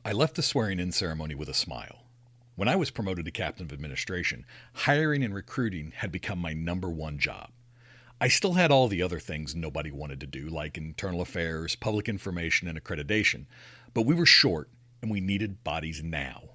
I left the swearing-in ceremony with a smile. When I was promoted to captain of administration, hiring and recruiting had become my number one job. I still had all the other things nobody wanted to do, like internal affairs, public information, and accreditation, but we were short and we needed bodies now.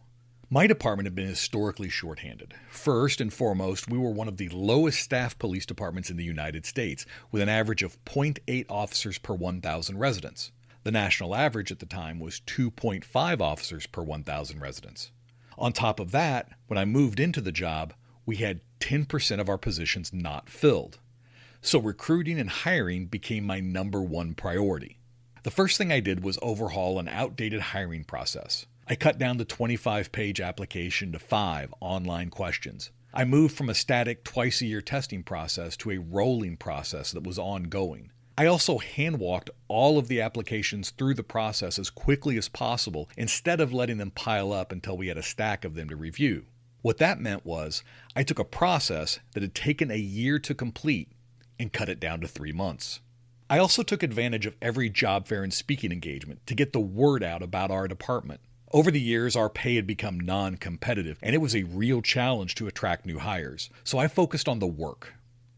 My department had been historically shorthanded. First and foremost, we were one of the lowest staffed police departments in the United States, with an average of 0.8 officers per 1,000 residents. The national average at the time was 2.5 officers per 1,000 residents. On top of that, when I moved into the job, we had 10% of our positions not filled. So recruiting and hiring became my number one priority. The first thing I did was overhaul an outdated hiring process. I cut down the 25-page application to 5 online questions. I moved from a static twice-a-year testing process to a rolling process that was ongoing. I also hand-walked all of the applications through the process as quickly as possible instead of letting them pile up until we had a stack of them to review. What that meant was I took a process that had taken a year to complete and cut it down to 3 months. I also took advantage of every job fair and speaking engagement to get the word out about our department. Over the years, our pay had become non-competitive, and it was a real challenge to attract new hires, so I focused on the work.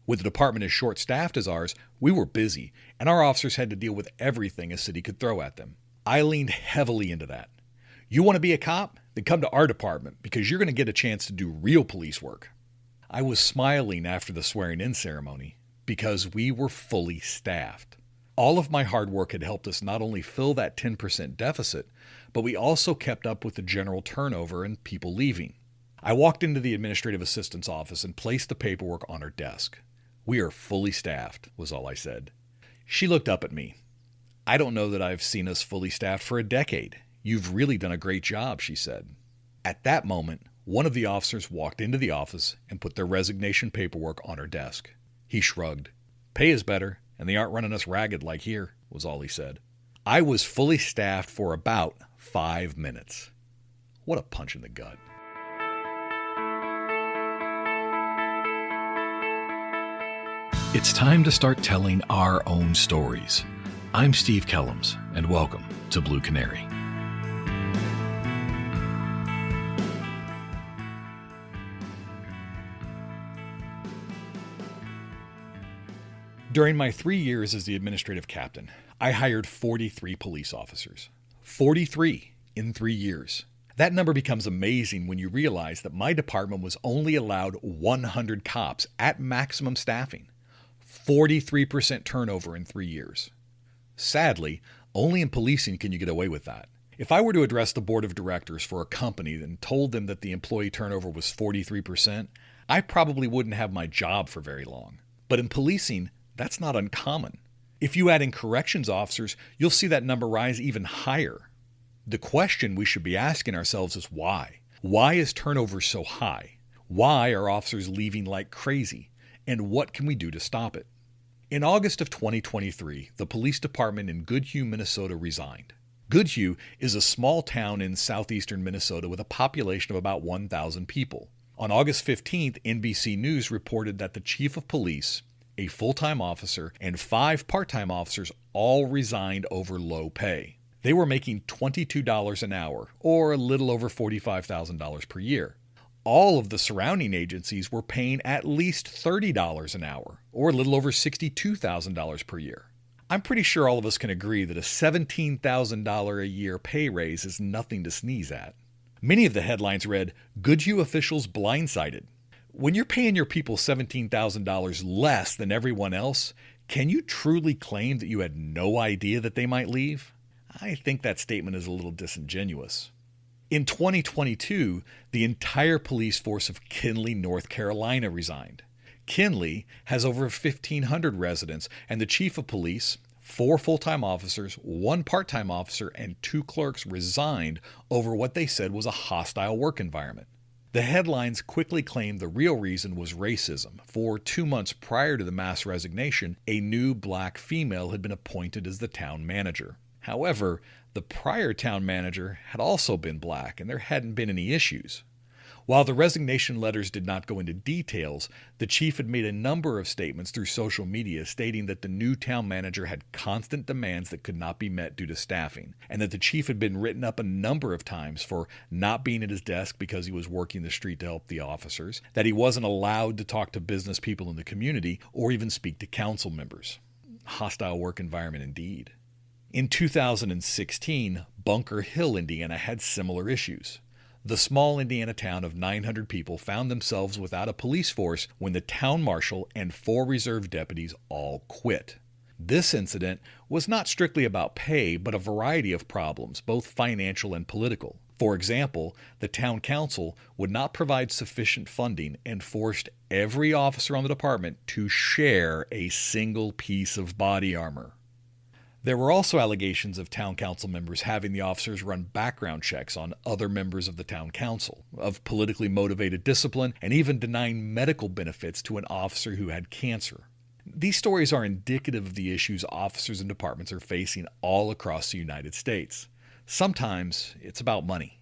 With a department as short-staffed as ours, we were busy, and our officers had to deal with everything a city could throw at them. I leaned heavily into that. You want to be a cop? Then come to our department, because you're going to get a chance to do real police work. I was smiling after the swearing-in ceremony, because we were fully staffed. All of my hard work had helped us not only fill that 10% deficit, but we also kept up with the general turnover and people leaving. I walked into the administrative assistant's office and placed the paperwork on her desk. "We are fully staffed," was all I said. She looked up at me. "I don't know that I've seen us fully staffed for a decade. You've really done a great job," she said. At that moment, one of the officers walked into the office and put their resignation paperwork on her desk. He shrugged. "Pay is better, and they aren't running us ragged like here," was all he said. I was fully staffed for about 5 minutes. What a punch in the gut. It's time to start telling our own stories. I'm Steve Kellums, and welcome to Blue Canary. During my 3 years as the administrative captain, I hired 43 police officers. 43 in 3 years. That number becomes amazing when you realize that my department was only allowed 100 cops at maximum staffing. 43% turnover in 3 years. Sadly, only in policing can you get away with that. If I were to address the board of directors for a company and told them that the employee turnover was 43%, I probably wouldn't have my job for very long. But in policing, that's not uncommon. If you add in corrections officers, you'll see that number rise even higher. The question we should be asking ourselves is why? Why is turnover so high? Why are officers leaving like crazy? And what can we do to stop it? In August of 2023, the police department in Goodhue, Minnesota resigned. Goodhue is a small town in southeastern Minnesota with a population of about 1,000 people. On August 15th, NBC News reported that the chief of police, a full-time officer, and 5 part-time officers all resigned over low pay. They were making $22 an hour, or a little over $45,000 per year. All of the surrounding agencies were paying at least $30 an hour, or a little over $62,000 per year. I'm pretty sure all of us can agree that a $17,000 a year pay raise is nothing to sneeze at. Many of the headlines read, "Goodhue officials blindsided." When you're paying your people $17,000 less than everyone else, can you truly claim that you had no idea that they might leave? I think that statement is a little disingenuous. In 2022, the entire police force of Kinley, North Carolina resigned. Kinley has over 1,500 residents, and the chief of police, 4 full-time officers, 1 part-time officer, and 2 clerks resigned over what they said was a hostile work environment. The headlines quickly claimed the real reason was racism. For 2 months prior to the mass resignation, a new black female had been appointed as the town manager. However, the prior town manager had also been black, and there hadn't been any issues. While the resignation letters did not go into details, the chief had made a number of statements through social media stating that the new town manager had constant demands that could not be met due to staffing, and that the chief had been written up a number of times for not being at his desk because he was working the street to help the officers, that he wasn't allowed to talk to business people in the community or even speak to council members. Hostile work environment indeed. In 2016, Bunker Hill, Indiana had similar issues. The small Indiana town of 900 people found themselves without a police force when the town marshal and 4 reserve deputies all quit. This incident was not strictly about pay, but a variety of problems, both financial and political. For example, the town council would not provide sufficient funding and forced every officer on the department to share a single piece of body armor. There were also allegations of town council members having the officers run background checks on other members of the town council, of politically motivated discipline, and even denying medical benefits to an officer who had cancer. These stories are indicative of the issues officers and departments are facing all across the United States. Sometimes it's about money.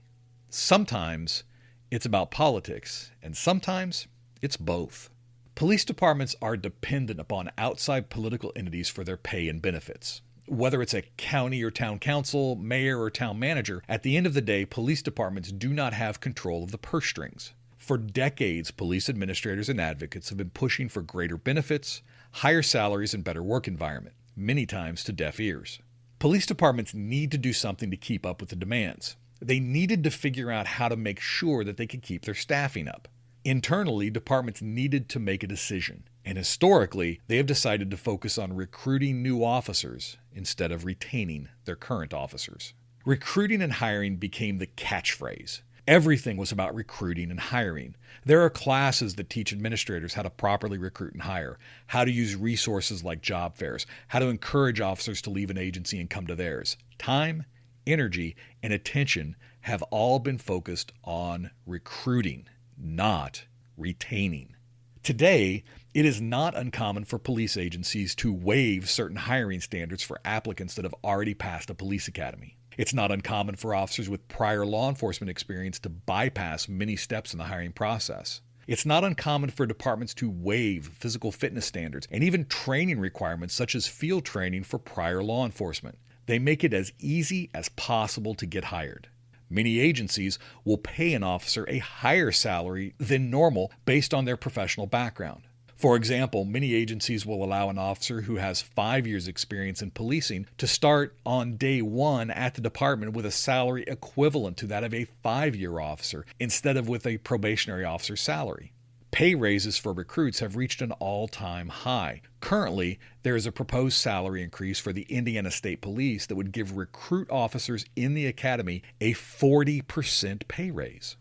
Sometimes it's about politics. And sometimes it's both. Police departments are dependent upon outside political entities for their pay and benefits. Whether it's a county or town council, mayor or town manager, at the end of the day, police departments do not have control of the purse strings. For decades, police administrators and advocates have been pushing for greater benefits, higher salaries, and better work environment, many times to deaf ears. Police departments need to do something to keep up with the demands. They needed to figure out how to make sure that they could keep their staffing up. Internally, departments needed to make a decision, and historically, they have decided to focus on recruiting new officers instead of retaining their current officers. Recruiting and hiring became the catchphrase. Everything was about recruiting and hiring. There are classes that teach administrators how to properly recruit and hire, how to use resources like job fairs, how to encourage officers to leave an agency and come to theirs. Time, energy, and attention have all been focused on recruiting, not retaining. Today, it is not uncommon for police agencies to waive certain hiring standards for applicants that have already passed a police academy. It's not uncommon for officers with prior law enforcement experience to bypass many steps in the hiring process. It's not uncommon for departments to waive physical fitness standards and even training requirements such as field training for prior law enforcement. They make it as easy as possible to get hired. Many agencies will pay an officer a higher salary than normal based on their professional background. For example, many agencies will allow an officer who has 5 years experience in policing to start on day 1 at the department with a salary equivalent to that of a 5-year officer instead of with a probationary officer's salary. Pay raises for recruits have reached an all-time high. Currently, there is a proposed salary increase for the Indiana State Police that would give recruit officers in the academy a 40% pay raise.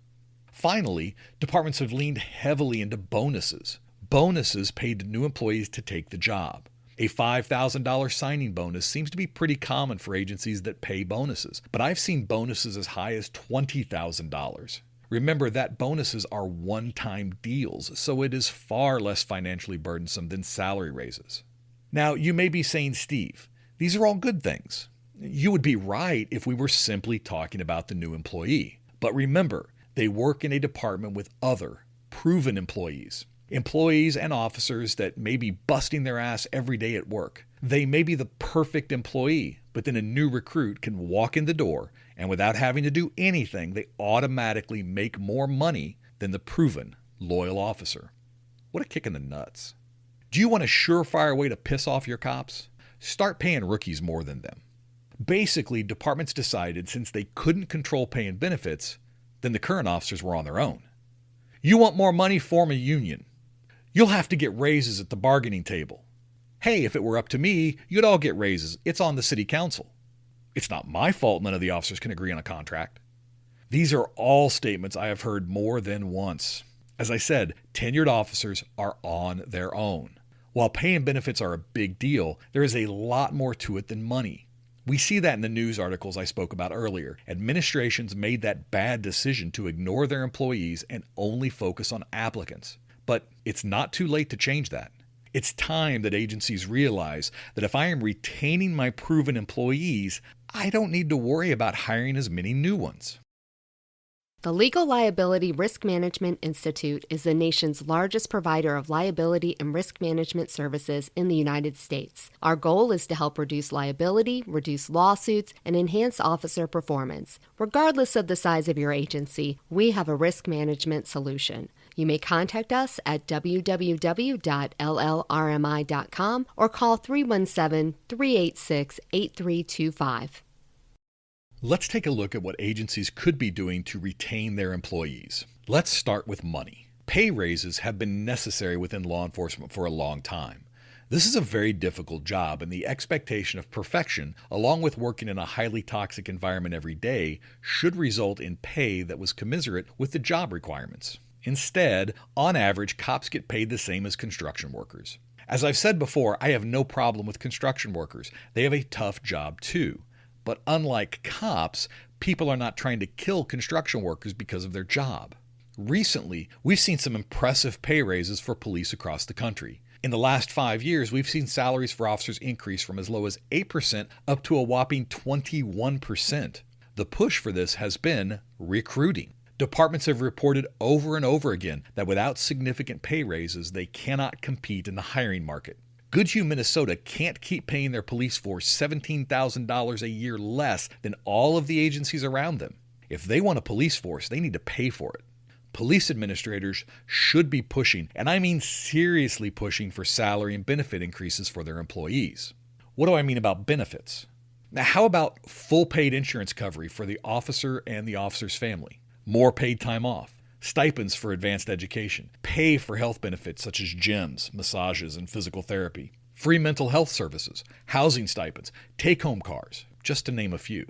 Finally, departments have leaned heavily into bonuses. Bonuses paid to new employees to take the job. A $5,000 signing bonus seems to be pretty common for agencies that pay bonuses, but I've seen bonuses as high as $20,000. Remember that bonuses are one-time deals, so it is far less financially burdensome than salary raises. Now, you may be saying, Steve, these are all good things. You would be right if we were simply talking about the new employee. But remember, they work in a department with other, proven employees. Employees and officers that may be busting their ass every day at work. They may be the perfect employee, but then a new recruit can walk in the door and without having to do anything, they automatically make more money than the proven, loyal officer. What a kick in the nuts. Do you want a surefire way to piss off your cops? Start paying rookies more than them. Basically, departments decided since they couldn't control pay and benefits, then the current officers were on their own. You want more money? Form a union. You'll have to get raises at the bargaining table. Hey, if it were up to me, you'd all get raises. It's on the city council. It's not my fault none of the officers can agree on a contract. These are all statements I have heard more than once. As I said, tenured officers are on their own. While pay and benefits are a big deal, there is a lot more to it than money. We see that in the news articles I spoke about earlier. Administrations made that bad decision to ignore their employees and only focus on applicants. But it's not too late to change that. It's time that agencies realize that if I am retaining my proven employees, I don't need to worry about hiring as many new ones. The Legal Liability Risk Management Institute is the nation's largest provider of liability and risk management services in the United States. Our goal is to help reduce liability, reduce lawsuits, and enhance officer performance. Regardless of the size of your agency, we have a risk management solution. You may contact us at www.llrmi.com or call 317-386-8325. Let's take a look at what agencies could be doing to retain their employees. Let's start with money. Pay raises have been necessary within law enforcement for a long time. This is a very difficult job, and the expectation of perfection, along with working in a highly toxic environment every day, should result in pay that was commensurate with the job requirements. Instead, on average, cops get paid the same as construction workers. As I've said before, I have no problem with construction workers. They have a tough job too. But unlike cops, people are not trying to kill construction workers because of their job. Recently, we've seen some impressive pay raises for police across the country. In the last 5 years, we've seen salaries for officers increase from as low as 8% up to a whopping 21%. The push for this has been recruiting. Departments have reported over and over again that without significant pay raises, they cannot compete in the hiring market. Goodhue, Minnesota can't keep paying their police force $17,000 a year less than all of the agencies around them. If they want a police force, they need to pay for it. Police administrators should be pushing, and I mean seriously pushing, for salary and benefit increases for their employees. What do I mean about benefits? Now, how about full paid insurance coverage for the officer and the officer's family? More paid time off? Stipends for advanced education, pay for health benefits such as gyms, massages, and physical therapy, free mental health services, housing stipends, take-home cars, just to name a few.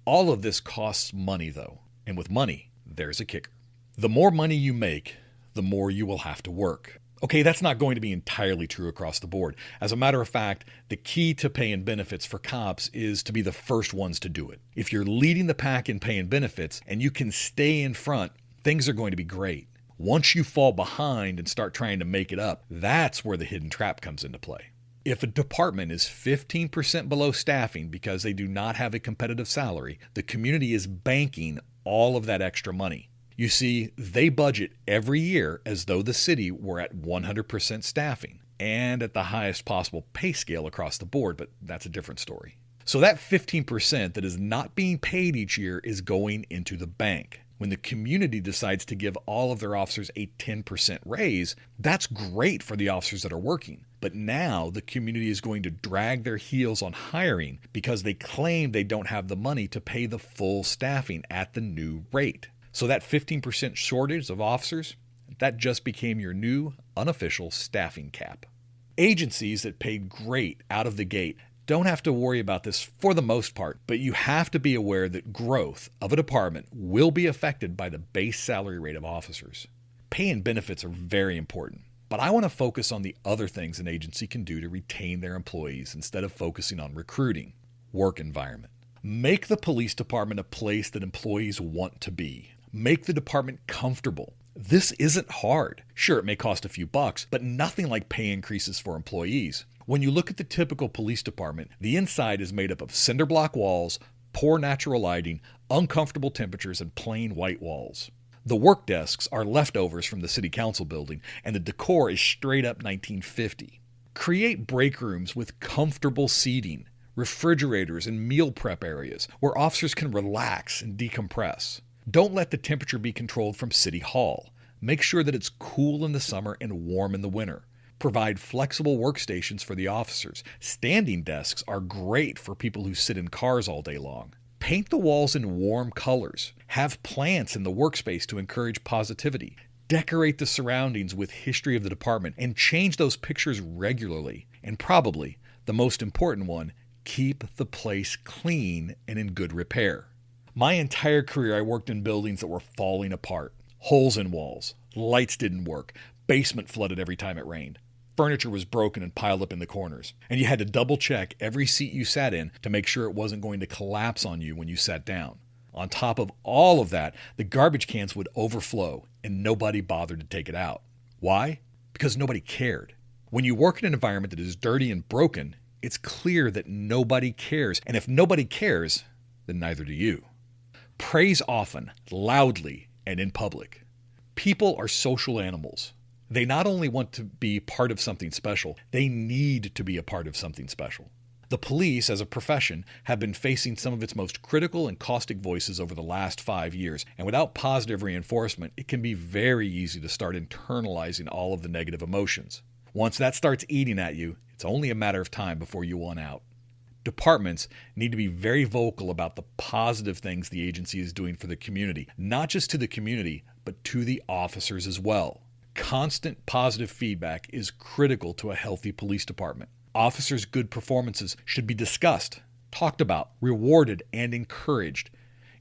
All of this costs money, though, and with money, there's a kicker. The more money you make, the more you will have to work. Okay, that's not going to be entirely true across the board. As a matter of fact, the key to pay and benefits for cops is to be the first ones to do it. If you're leading the pack in pay and benefits and you can stay in front, things are going to be great. Once you fall behind and start trying to make it up, that's where the hidden trap comes into play. If a department is 15% below staffing because they do not have a competitive salary, the community is banking all of that extra money. You see, they budget every year as though the city were at 100% staffing and at the highest possible pay scale across the board, but that's a different story. So that 15% that is not being paid each year is going into the bank. When the community decides to give all of their officers a 10% raise, that's great for the officers that are working. But now the community is going to drag their heels on hiring because they claim they don't have the money to pay the full staffing at the new rate. So that 15% shortage of officers, that just became your new unofficial staffing cap. Agencies that paid great out of the gate don't have to worry about this for the most part, but you have to be aware that growth of a department will be affected by the base salary rate of officers. Pay and benefits are very important, but I want to focus on the other things an agency can do to retain their employees instead of focusing on recruiting. Work environment. Make the police department a place that employees want to be. Make the department comfortable. This isn't hard. Sure, it may cost a few bucks, but nothing like pay increases for employees. When you look at the typical police department, the inside is made up of cinder block walls, poor natural lighting, uncomfortable temperatures, and plain white walls. The work desks are leftovers from the city council building, and the decor is straight up 1950. Create break rooms with comfortable seating, refrigerators, and meal prep areas where officers can relax and decompress. Don't let the temperature be controlled from City Hall. Make sure that it's cool in the summer and warm in the winter. Provide flexible workstations for the officers. Standing desks are great for people who sit in cars all day long. Paint the walls in warm colors. Have plants in the workspace to encourage positivity. Decorate the surroundings with history of the department and change those pictures regularly. And probably the most important one, keep the place clean and in good repair. My entire career I worked in buildings that were falling apart. Holes in walls. Lights didn't work. Basement flooded every time it rained. Furniture was broken and piled up in the corners. And you had to double check every seat you sat in to make sure it wasn't going to collapse on you when you sat down. On top of all of that, the garbage cans would overflow and nobody bothered to take it out. Why? Because nobody cared. When you work in an environment that is dirty and broken, it's clear that nobody cares. And if nobody cares, then neither do you. Praise often, loudly, and in public. People are social animals. They not only want to be part of something special, they need to be a part of something special. The police, as a profession, have been facing some of its most critical and caustic voices over the last 5 years, and without positive reinforcement, it can be very easy to start internalizing all of the negative emotions. Once that starts eating at you, it's only a matter of time before you want out. Departments need to be very vocal about the positive things the agency is doing for the community, not just to the community, but to the officers as well. Constant positive feedback is critical to a healthy police department. Officers' good performances should be discussed, talked about, rewarded, and encouraged.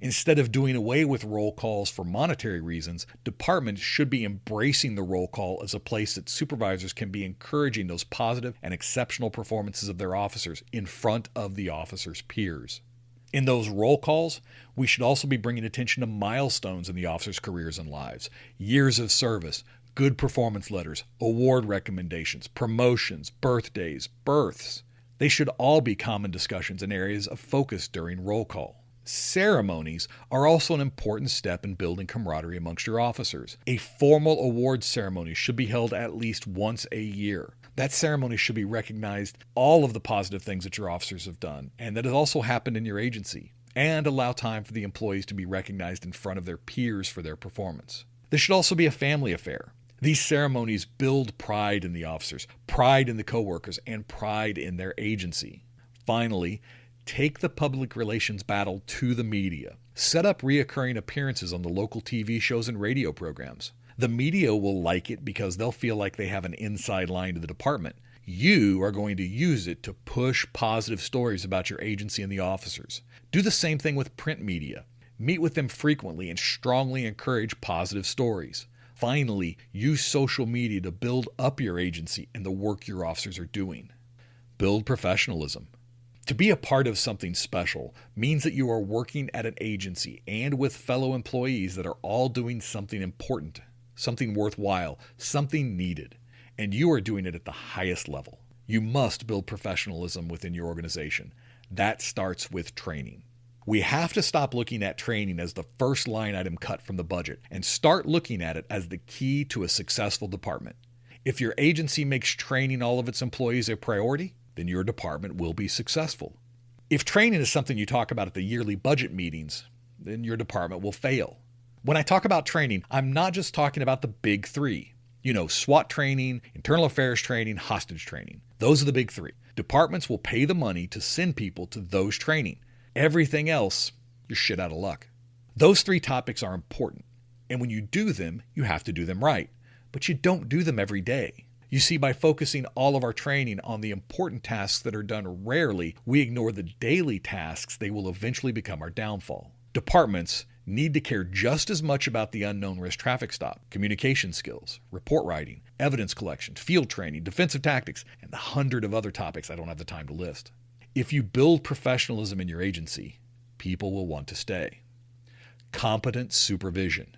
Instead of doing away with roll calls for monetary reasons, departments should be embracing the roll call as a place that supervisors can be encouraging those positive and exceptional performances of their officers in front of the officers' peers. In those roll calls, we should also be bringing attention to milestones in the officers' careers and lives, years of service, good performance letters, award recommendations, promotions, birthdays, births. They should all be common discussions and areas of focus during roll call. Ceremonies are also an important step in building camaraderie amongst your officers. A formal awards ceremony should be held at least once a year. That ceremony should be recognized all of the positive things that your officers have done and that has also happened in your agency, and allow time for the employees to be recognized in front of their peers for their performance. This should also be a family affair. These ceremonies build pride in the officers, pride in the coworkers, and pride in their agency. Finally, take the public relations battle to the media. Set up reoccurring appearances on the local TV shows and radio programs. The media will like it because they'll feel like they have an inside line to the department. You are going to use it to push positive stories about your agency and the officers. Do the same thing with print media. Meet with them frequently and strongly encourage positive stories. Finally, use social media to build up your agency and the work your officers are doing. Build professionalism. To be a part of something special means that you are working at an agency and with fellow employees that are all doing something important, something worthwhile, something needed, and you are doing it at the highest level. You must build professionalism within your organization. That starts with training. We have to stop looking at training as the first line item cut from the budget and start looking at it as the key to a successful department. If your agency makes training all of its employees a priority, then your department will be successful. If training is something you talk about at the yearly budget meetings, then your department will fail. When I talk about training, I'm not just talking about the big three. SWAT training, internal affairs training, hostage training. Those are the big three. Departments will pay the money to send people to those training. Everything else, you're shit out of luck. Those three topics are important, and when you do them, you have to do them right. But you don't do them every day. You see, by focusing all of our training on the important tasks that are done rarely, we ignore the daily tasks they will eventually become our downfall. Departments need to care just as much about the unknown risk traffic stop, communication skills, report writing, evidence collection, field training, defensive tactics, and the 100 of other topics I don't have the time to list. If you build professionalism in your agency, people will want to stay. Competent supervision.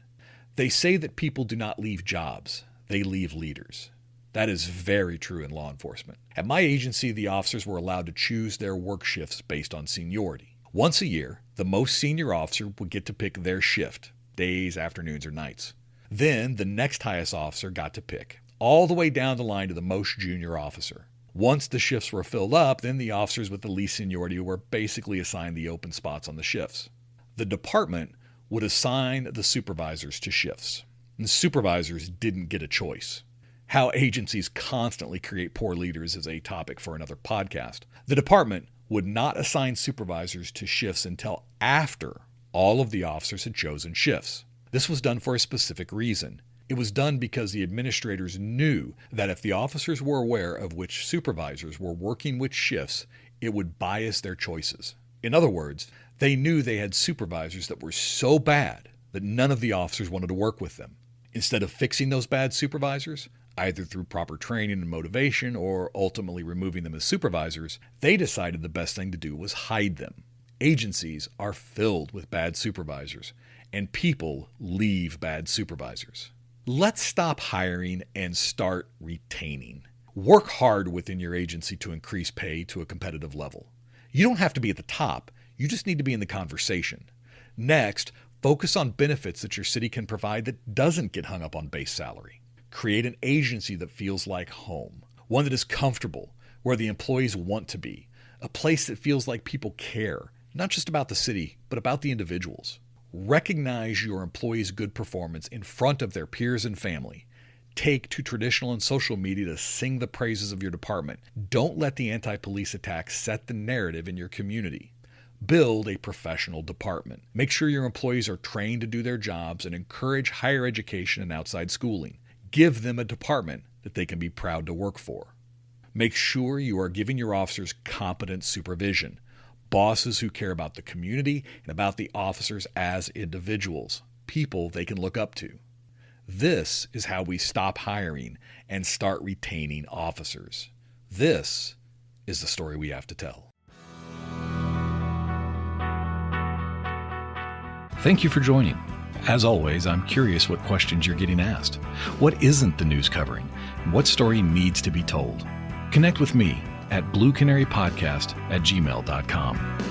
They say that people do not leave jobs, they leave leaders. That is very true in law enforcement. At my agency, the officers were allowed to choose their work shifts based on seniority. Once a year, the most senior officer would get to pick their shift, days, afternoons, or nights. Then the next highest officer got to pick, all the way down the line to the most junior officer. Once the shifts were filled up, then the officers with the least seniority were basically assigned the open spots on the shifts. The department would assign the supervisors to shifts, and the supervisors didn't get a choice. How agencies constantly create poor leaders is a topic for another podcast. The department would not assign supervisors to shifts until after all of the officers had chosen shifts. This was done for a specific reason. It was done because the administrators knew that if the officers were aware of which supervisors were working which shifts, it would bias their choices. In other words, they knew they had supervisors that were so bad that none of the officers wanted to work with them. Instead of fixing those bad supervisors, either through proper training and motivation or ultimately removing them as supervisors, they decided the best thing to do was hide them. Agencies are filled with bad supervisors, and people leave bad supervisors. Let's stop hiring and start retaining. Work hard within your agency to increase pay to a competitive level. You don't have to be at the top, you just need to be in the conversation. Next, Focus on benefits that your city can provide that doesn't get hung up on base salary. Create an agency that feels like home, one that is comfortable, where the employees want to be, a place that feels like people care, not just about the city, but about the individuals. Recognize your employees' good performance in front of their peers and family. Take to traditional and social media to sing the praises of your department. Don't let the anti-police attacks set the narrative in your community. Build a professional department. Make sure your employees are trained to do their jobs and encourage higher education and outside schooling. Give them a department that they can be proud to work for. Make sure you are giving your officers competent supervision. Bosses who care about the community and about the officers as individuals, people they can look up to. This is how we stop hiring and start retaining officers. This is the story we have to tell. Thank you for joining. As always, I'm curious what questions you're getting asked. What isn't the news covering? What story needs to be told? Connect with me at bluecanarypodcast@gmail.com.